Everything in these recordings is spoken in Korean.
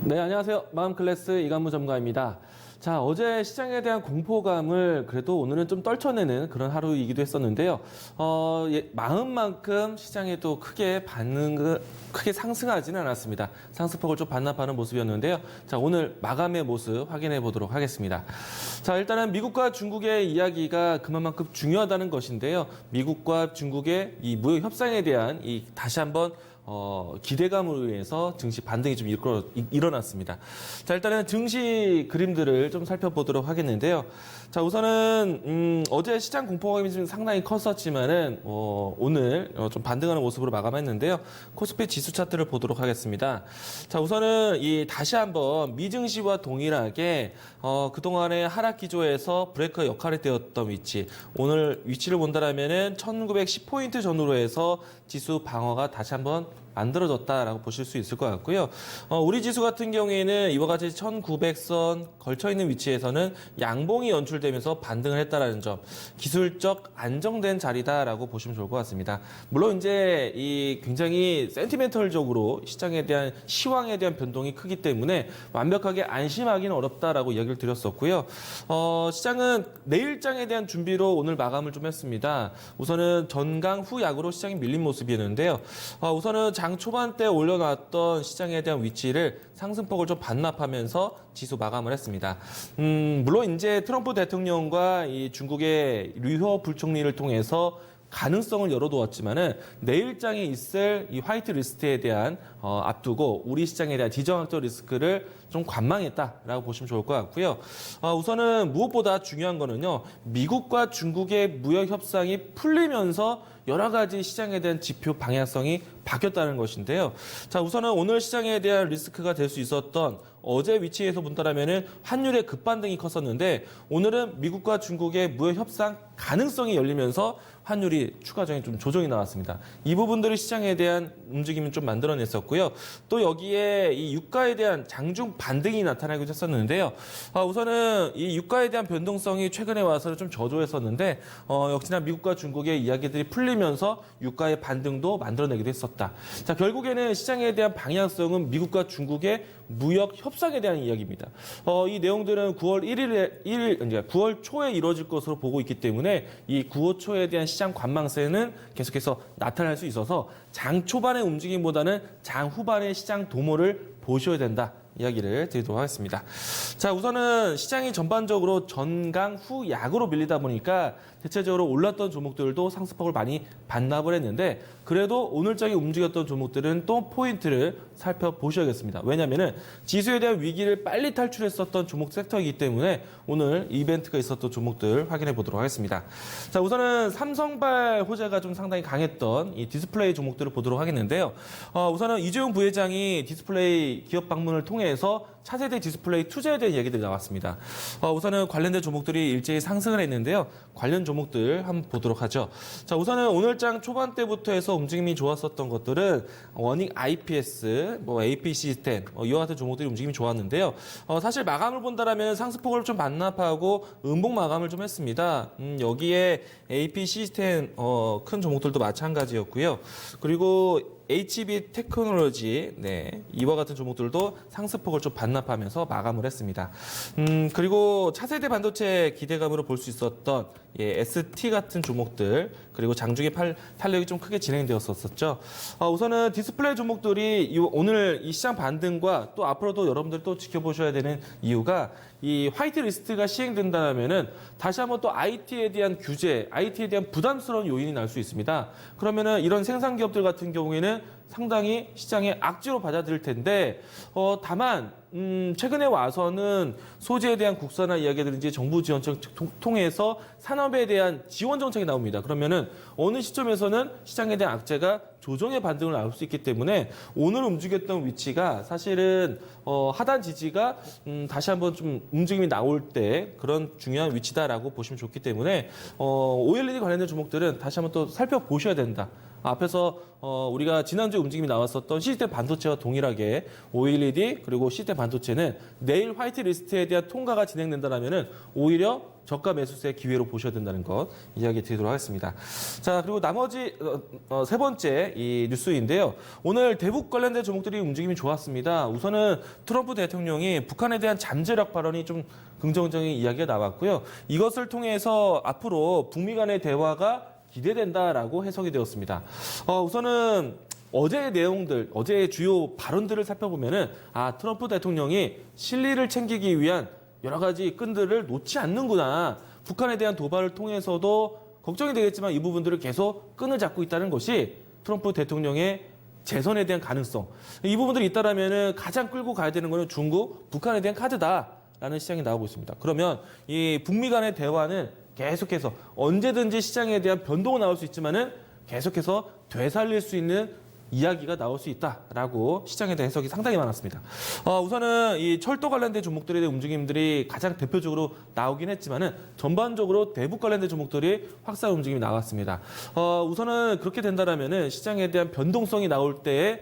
네, 안녕하세요. 마음클래스 이관무 전문가입니다. 자, 어제 시장에 대한 공포감을 그래도 오늘은 좀 떨쳐내는 그런 하루이기도 했었는데요. 마음만큼 시장에 또 크게 크게 상승하지는 않았습니다. 상승폭을 좀 반납하는 모습이었는데요. 자, 오늘 마감의 모습 확인해 보도록 하겠습니다. 자, 일단은 미국과 중국의 이야기가 그만큼 중요하다는 것인데요. 미국과 중국의 이 무역 협상에 대한 다시 한번 기대감으로 인해서 증시 반등이 좀 일어났습니다. 자, 일단은 증시 그림들을 좀 살펴보도록 하겠는데요. 자, 우선은 어제 시장 공포감이 좀 상당히 컸었지만은 오늘 좀 반등하는 모습으로 마감했는데요. 코스피 지수 차트를 보도록 하겠습니다. 자, 우선은 다시 한번 미증시와 동일하게 그동안의 하락 기조에서 브레이크 역할이 되었던 위치, 오늘 위치를 본다라면은 1910포인트 전후로 해서 지수 방어가 다시 한번 만들어졌다라고 보실 수 있을 것 같고요. 우리 지수 같은 경우에는 이와 같이 1900선 걸쳐 있는 위치에서는 양봉이 연출되면서 반등을 했다라는 점, 기술적 안정된 자리다라고 보시면 좋을 것 같습니다. 물론 이제 굉장히 센티멘털적으로 시장에 대한 시황에 대한 변동이 크기 때문에 완벽하게 안심하기는 어렵다라고 이야기를 드렸었고요. 시장은 내일장에 대한 준비로 오늘 마감을 좀 했습니다. 우선은 전강 후약으로 시장이 밀린 모습이었는데요. 우선은 장 초반 때 올려놨던 시장에 대한 위치를 상승폭을 좀 반납하면서 지수 마감을 했습니다. 물론 이제 트럼프 대통령과 이 중국의 류호 부총리를 통해서 가능성을 열어두었지만은 내일장에 있을 이 화이트 리스트에 대한 앞두고 우리 시장에 대한 지정학적 리스크를 좀 관망했다라고 보시면 좋을 것 같고요. 우선은 무엇보다 중요한 거는요, 미국과 중국의 무역 협상이 풀리면서 여러 가지 시장에 대한 지표 방향성이 바뀌었다는 것인데요. 자, 우선은 오늘 시장에 대한 리스크가 될 수 있었던 어제 위치에서 본다라면은 환율의 급반등이 컸었는데 오늘은 미국과 중국의 무역 협상 가능성이 열리면서 환율이 추가적인 좀 조정이 나왔습니다. 이 부분들이 시장에 대한 움직임을 좀 만들어냈었고요. 또 여기에 이 유가에 대한 장중 반등이 나타나기도 했었는데요. 우선은 이 유가에 대한 변동성이 최근에 와서 좀 저조했었는데 역시나 미국과 중국의 이야기들이 풀리면서 유가의 반등도 만들어내기도 했었다. 자, 결국에는 시장에 대한 방향성은 미국과 중국의 무역 협상에 대한 이야기입니다. 이 내용들은 9월 초에 이루어질 것으로 보고 있기 때문에 이 9월 초에 대한 시장 관망세는 계속해서 나타날 수 있어서 장 초반의 움직임보다는 장 후반의 시장 도모를 보셔야 된다. 이야기를 드리도록 하겠습니다. 자, 우선은 시장이 전반적으로 전강 후약으로 밀리다 보니까 대체적으로 올랐던 종목들도 상승폭을 많이 반납을 했는데 그래도 오늘장에 움직였던 종목들은 또 포인트를 살펴보셔야겠습니다. 왜냐하면 지수에 대한 위기를 빨리 탈출했었던 종목 섹터이기 때문에 오늘 이벤트가 있었던 종목들 확인해 보도록 하겠습니다. 자, 우선은 삼성발 호재가 좀 상당히 강했던 이 디스플레이 종목들을 보도록 하겠는데요. 우선은 이재용 부회장이 디스플레이 기업 방문을 통해서 차세대 디스플레이 투자에 대한 얘기들이 나왔습니다. 우선은 관련된 종목들이 일제히 상승을 했는데요. 관련 종목들 한번 보도록 하죠. 자, 우선은 오늘장 초반 때부터 해서 움직임이 좋았었던 것들은 원익 IPS, AP 시스템 이와 같은 종목들이 움직임이 좋았는데요. 사실 마감을 본다라면 상승폭을 좀 반납하고 음봉 마감을 좀 했습니다. 여기에 AP 시스템 큰 종목들도 마찬가지였고요. 그리고 HB 테크놀로지, 이와 같은 종목들도 상승폭을 좀 반납하면서 마감을 했습니다. 그리고 차세대 반도체 기대감으로 볼 수 있었던 ST 같은 종목들, 그리고 장중에 탄력이 좀 크게 진행되었었죠. 우선은 디스플레이 종목들이 오늘 이 시장 반등과 또 앞으로도 여러분들 또 지켜보셔야 되는 이유가 이 화이트 리스트가 시행된다면은 다시 한번 또 IT에 대한 규제, IT에 대한 부담스러운 요인이 날 수 있습니다. 그러면은 이런 생산 기업들 같은 경우에는 상당히 시장의 악재로 받아들일 텐데 다만 최근에 와서는 소재에 대한 국산화 이야기들인지 정부 지원책 통해서 산업에 대한 지원 정책이 나옵니다. 그러면은 어느 시점에서는 시장에 대한 악재가 조정의 반등을 나올 수 있기 때문에 오늘 움직였던 위치가 사실은 하단 지지가 다시 한번 좀 움직임이 나올 때 그런 중요한 위치다라고 보시면 좋기 때문에 OLED 관련된 종목들은 다시 한번 또 살펴보셔야 된다. 앞에서 우리가 지난주에 움직임이 나왔었던 시스템 반도체와 동일하게 OLED 그리고 시스템 반도체는 내일 화이트 리스트에 대한 통과가 진행된다면 오히려 저가 매수세 기회로 보셔야 된다는 것 이야기 드리도록 하겠습니다. 자, 그리고 나머지 세 번째 이 뉴스인데요. 오늘 대북 관련된 종목들이 움직임이 좋았습니다. 우선은 트럼프 대통령이 북한에 대한 잠재력 발언이 좀 긍정적인 이야기가 나왔고요. 이것을 통해서 앞으로 북미 간의 대화가 기대된다라고 해석이 되었습니다. 우선은 어제의 내용들, 어제의 주요 발언들을 살펴보면은 트럼프 대통령이 실리를 챙기기 위한 여러 가지 끈들을 놓지 않는구나. 북한에 대한 도발을 통해서도 걱정이 되겠지만 이 부분들을 계속 끈을 잡고 있다는 것이 트럼프 대통령의 재선에 대한 가능성. 이 부분들이 있다라면은 가장 끌고 가야 되는 것은 중국, 북한에 대한 카드다라는 시장이 나오고 있습니다. 그러면 이 북미 간의 대화는 계속해서 언제든지 시장에 대한 변동은 나올 수 있지만은 계속해서 되살릴 수 있는 이야기가 나올 수 있다라고 시장에 대한 해석이 상당히 많았습니다. 우선은 이 철도 관련된 종목들에 대한 움직임들이 가장 대표적으로 나오긴 했지만은 전반적으로 대북 관련된 종목들이 확산 움직임이 나왔습니다. 우선은 그렇게 된다라면은 시장에 대한 변동성이 나올 때에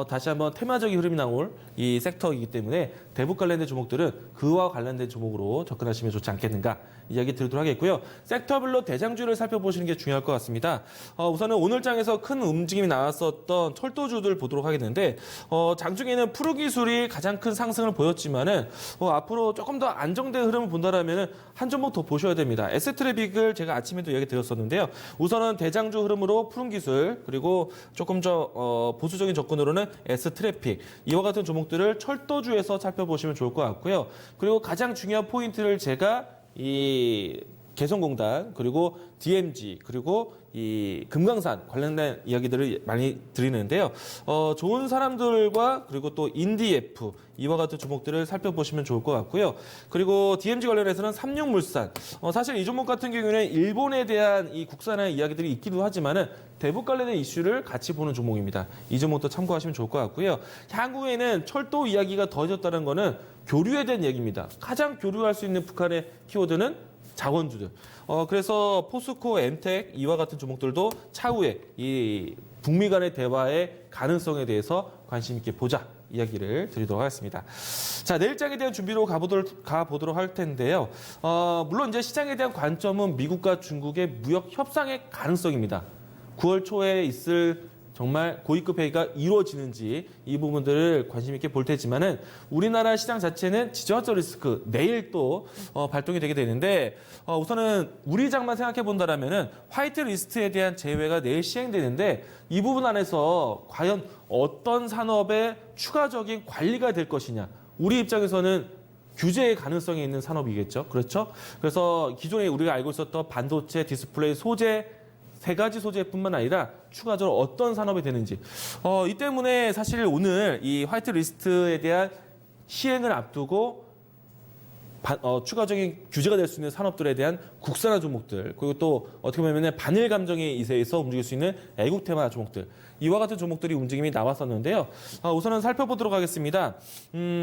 다시 한번 테마적인 흐름이 나올 이 섹터이기 때문에 대북 관련된 종목들은 그와 관련된 종목으로 접근하시면 좋지 않겠는가 이야기 드리도록 하겠고요. 섹터별로 대장주를 살펴보시는 게 중요할 것 같습니다. 우선은 오늘 장에서 큰 움직임이 나왔었던 철도주들 보도록 하겠는데 장중에는 프로기술이 가장 큰 상승을 보였지만은 앞으로 조금 더 안정된 흐름을 본다라면은 한 종목 더 보셔야 됩니다. S트래픽을 제가 아침에도 이야기 드렸었는데요. 우선은 대장주 흐름으로 푸른기술 그리고 조금 더 보수적인 접근으로는 S트래픽 이와 같은 종목들을 철도주에서 살펴보시면 좋을 것 같고요. 그리고 가장 중요한 포인트를 제가 이 개성공단 그리고 DMG 그리고 이 금강산 관련된 이야기들을 많이 드리는데요. 좋은 사람들과 그리고 또 인디F 이와 같은 종목들을 살펴보시면 좋을 것 같고요. 그리고 DMG 관련해서는 삼육물산 사실 이 종목 같은 경우에는 일본에 대한 이 국산화의 이야기들이 있기도 하지만은 대북 관련된 이슈를 같이 보는 종목입니다. 이 종목도 참고하시면 좋을 것 같고요. 향후에는 철도 이야기가 더해졌다는 거는 교류에 대한 얘기입니다. 가장 교류할 수 있는 북한의 키워드는 자원주들. 그래서 포스코, 엠텍 이와 같은 종목들도 차후에 이 북미 간의 대화의 가능성에 대해서 관심 있게 보자 이야기를 드리도록 하겠습니다. 자, 내일장에 대한 준비로 가보도록 할 텐데요. 물론 이제 시장에 대한 관점은 미국과 중국의 무역 협상의 가능성입니다. 9월 초에 있을 정말 고위급 회의가 이루어지는지 이 부분들을 관심 있게 볼 테지만은 우리나라 시장 자체는 지정학적 리스크 내일 또 발동이 되게 되는데 우선은 우리 장만 생각해 본다라면은 화이트 리스트에 대한 제외가 내일 시행되는데 이 부분 안에서 과연 어떤 산업의 추가적인 관리가 될 것이냐 우리 입장에서는 규제의 가능성이 있는 산업이겠죠. 그렇죠? 그래서 기존에 우리가 알고 있었던 반도체, 디스플레이, 소재 세 가지 소재뿐만 아니라 추가적으로 어떤 산업이 되는지 이 때문에 사실 오늘 이 화이트 리스트에 대한 시행을 앞두고 추가적인 규제가 될 수 있는 산업들에 대한 국산화 종목들 그리고 또 어떻게 보면 반일 감정의 이세에서 움직일 수 있는 애국 테마 종목들 이와 같은 종목들이 움직임이 나왔었는데요. 우선은 살펴보도록 하겠습니다.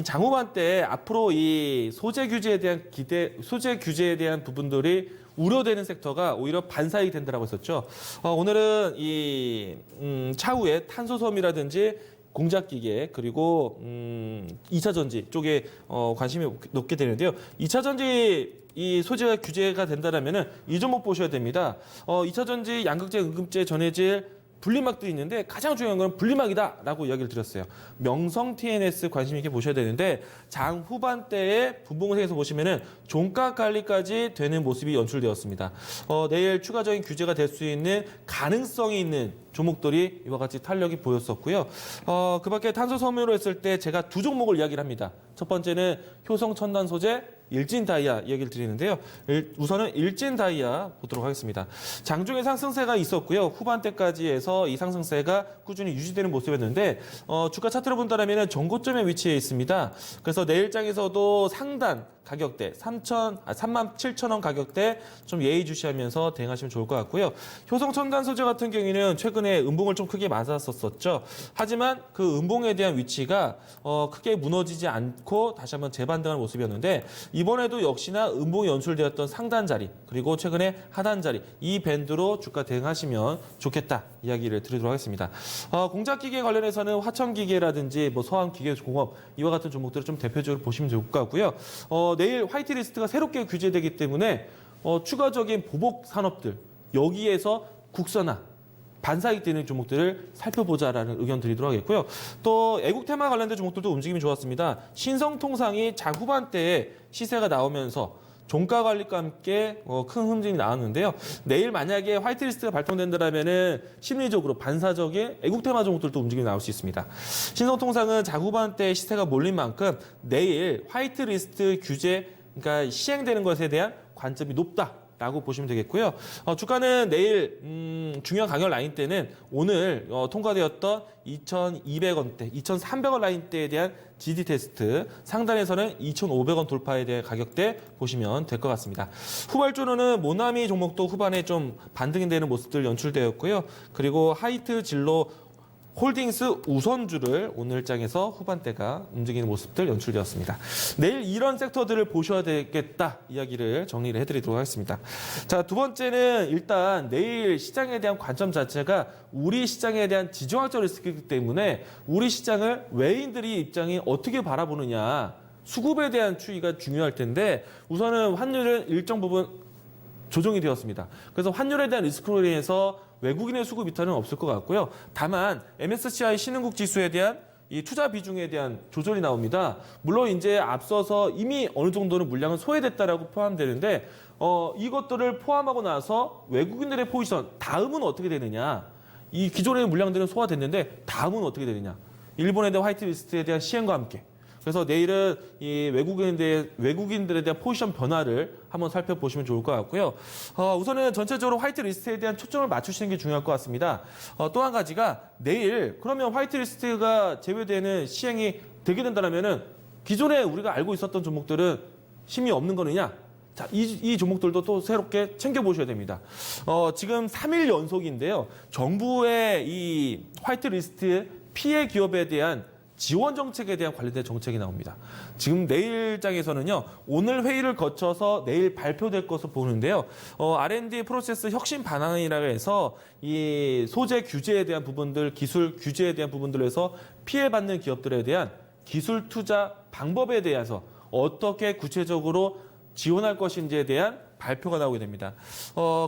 장후반 때 앞으로 이 소재 규제에 대한 부분들이 우려되는 섹터가 오히려 반사익이 된다라고 했었죠. 오늘은 이 차후에 탄소섬이라든지 공작기계 그리고 2차 전지 쪽에 관심이 높게 되는데요. 2차 전지 이 소재가 규제가 된다라면은 이 종목 보셔야 됩니다. 2차 전지 양극재, 음극재, 전해질 분리막들이 있는데 가장 중요한 건 분리막이다라고 이야기를 드렸어요. 명성 TNS 관심 있게 보셔야 되는데 장 후반대에 분봉을 해서 보시면은 종가 관리까지 되는 모습이 연출되었습니다. 내일 추가적인 규제가 될 수 있는 가능성이 있는 종목들이 이와 같이 탄력이 보였었고요. 그밖에 탄소 섬유로 했을 때 제가 두 종목을 이야기를 합니다. 첫 번째는 효성 첨단 소재 일진 다이아 얘기를 드리는데요. 우선은 일진 다이아 보도록 하겠습니다. 장중에 상승세가 있었고요. 후반대까지 해서 이 상승세가 꾸준히 유지되는 모습이었는데 주가 차트로 본다면 전고점에 위치해 있습니다. 그래서 내일장에서도 상단 가격대 37,000원 가격대 좀 예의주시하면서 대응하시면 좋을 것 같고요. 효성 첨단 소재 같은 경우에는 최근에 최근에 음봉을 좀 크게 맞았었죠. 하지만 그 음봉에 대한 위치가 크게 무너지지 않고 다시 한번 재반등하는 모습이었는데 이번에도 역시나 음봉이 연출되었던 상단 자리 그리고 최근에 하단 자리 이 밴드로 주가 대응하시면 좋겠다 이야기를 드리도록 하겠습니다. 공작기계 관련해서는 화천기계라든지 뭐 서한기계공업 이와 같은 종목들을 좀 대표적으로 보시면 좋을 것 같고요. 내일 화이트리스트가 새롭게 규제되기 때문에 추가적인 보복 산업들 여기에서 국산화 반사익 되는 종목들을 살펴보자라는 의견 드리도록 하겠고요. 또 애국 테마 관련된 종목들도 움직임이 좋았습니다. 신성통상이 장후반대에 시세가 나오면서 종가 관리과 함께 큰 흔들림이 나왔는데요. 내일 만약에 화이트리스트가 발동된다면은 심리적으로 반사적인 애국 테마 종목들도 움직임이 나올 수 있습니다. 신성통상은 장후반대 시세가 몰린 만큼 내일 화이트리스트 규제 그러니까 시행되는 것에 대한 관점이 높다라고 보시면 되겠고요. 주가는 내일 중요한 가격 라인대는 오늘 통과되었던 2,200원대, 2,300원 라인대에 대한 GD 테스트, 상단에서는 2,500원 돌파에 대한 가격대 보시면 될 것 같습니다. 후발주로는 모나미 종목도 후반에 좀 반등이 되는 모습들 연출되었고요. 그리고 하이트 진로 홀딩스 우선주를 오늘 장에서 후반대가 움직이는 모습들 연출되었습니다. 내일 이런 섹터들을 보셔야 되겠다 이야기를 정리를 해드리도록 하겠습니다. 자, 두 번째는 일단 내일 시장에 대한 관점 자체가 우리 시장에 대한 지정학적 리스크이기 때문에 우리 시장을 외인들이 입장이 어떻게 바라보느냐 수급에 대한 추이가 중요할 텐데 우선은 환율은 일정 부분 조정이 되었습니다. 그래서 환율에 대한 리스크로 인해서 외국인의 수급 이탈은 없을 것 같고요. 다만 MSCI 신흥국 지수에 대한 이 투자 비중에 대한 조절이 나옵니다. 물론 이제 앞서서 이미 어느 정도는 물량은 소외됐다라고 포함되는데 이것들을 포함하고 나서 외국인들의 포지션 다음은 어떻게 되느냐? 이 기존의 물량들은 소화됐는데 다음은 어떻게 되느냐? 일본에 대한 화이트리스트에 대한 시행과 함께. 그래서 내일은 이 외국인들에 대한 포지션 변화를 한번 살펴보시면 좋을 것 같고요. 우선은 전체적으로 화이트리스트에 대한 초점을 맞추시는 게 중요할 것 같습니다. 또 한 가지가 내일 그러면 화이트리스트가 제외되는 시행이 되게 된다면은 기존에 우리가 알고 있었던 종목들은 힘이 없는 거느냐? 자, 이 종목들도 또 새롭게 챙겨보셔야 됩니다. 지금 3일 연속인데요. 정부의 이 화이트리스트 피해 기업에 대한 지원 정책에 대한 관련된 정책이 나옵니다. 지금 내일장에서는요, 오늘 회의를 거쳐서 내일 발표될 것으로 보는데요. R&D 프로세스 혁신 반환이라고 해서 이 소재 규제에 대한 부분들, 기술 규제에 대한 부분들에서 피해받는 기업들에 대한 기술 투자 방법에 대해서 어떻게 구체적으로 지원할 것인지에 대한 발표가 나오게 됩니다.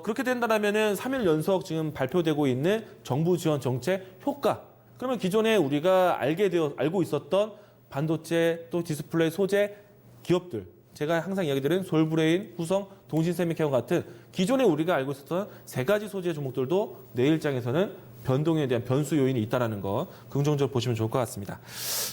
그렇게 된다면은 3일 연속 지금 발표되고 있는 정부 지원 정책 효과 그러면 기존에 우리가 알고 있었던 반도체 또 디스플레이 소재 기업들 제가 항상 이야기드린 솔브레인, 후성, 동신세미케어 같은 기존에 우리가 알고 있었던 세 가지 소재 종목들도 내일장에서는 변동에 대한 변수 요인이 있다는 거 긍정적으로 보시면 좋을 것 같습니다.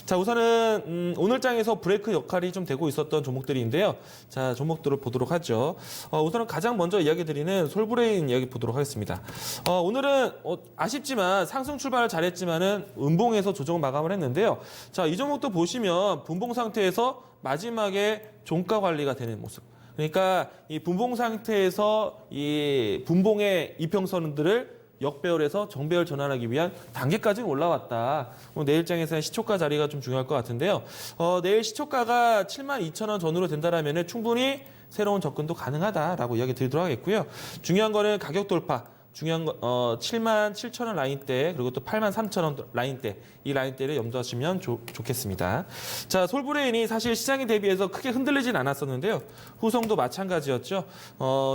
자, 우선은 오늘 장에서 브레이크 역할이 좀 되고 있었던 종목들인데요. 자, 종목들을 보도록 하죠. 우선은 가장 먼저 이야기 드리는 솔브레인 이야기 보도록 하겠습니다. 오늘은 아쉽지만 상승 출발을 잘했지만은 음봉에서 조정 마감을 했는데요. 자, 이 종목도 보시면 분봉 상태에서 마지막에 종가 관리가 되는 모습. 그러니까 이 분봉 상태에서 이 분봉의 이평선들을 역배열에서 정배열 전환하기 위한 단계까지는 올라왔다. 내일장에서는 시초가 자리가 좀 중요할 것 같은데요. 내일 시초가가 72,000원 전후로 된다라면 충분히 새로운 접근도 가능하다라고 이야기 드리도록 하겠고요. 중요한 거는 가격 돌파. 중요한 거 77,000원 라인대 그리고 또 83,000원 라인대 이 라인대를 염두하시면 좋겠습니다. 자, 솔브레인이 사실 시장에 대비해서 크게 흔들리진 않았었는데요. 후성도 마찬가지였죠.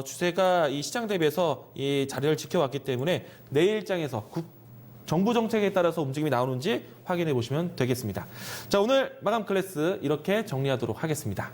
주세가 이 시장 대비해서 이 자리를 지켜왔기 때문에 내일장에서 정부 정책에 따라서 움직임이 나오는지 확인해 보시면 되겠습니다. 자, 오늘 마감 클래스 이렇게 정리하도록 하겠습니다.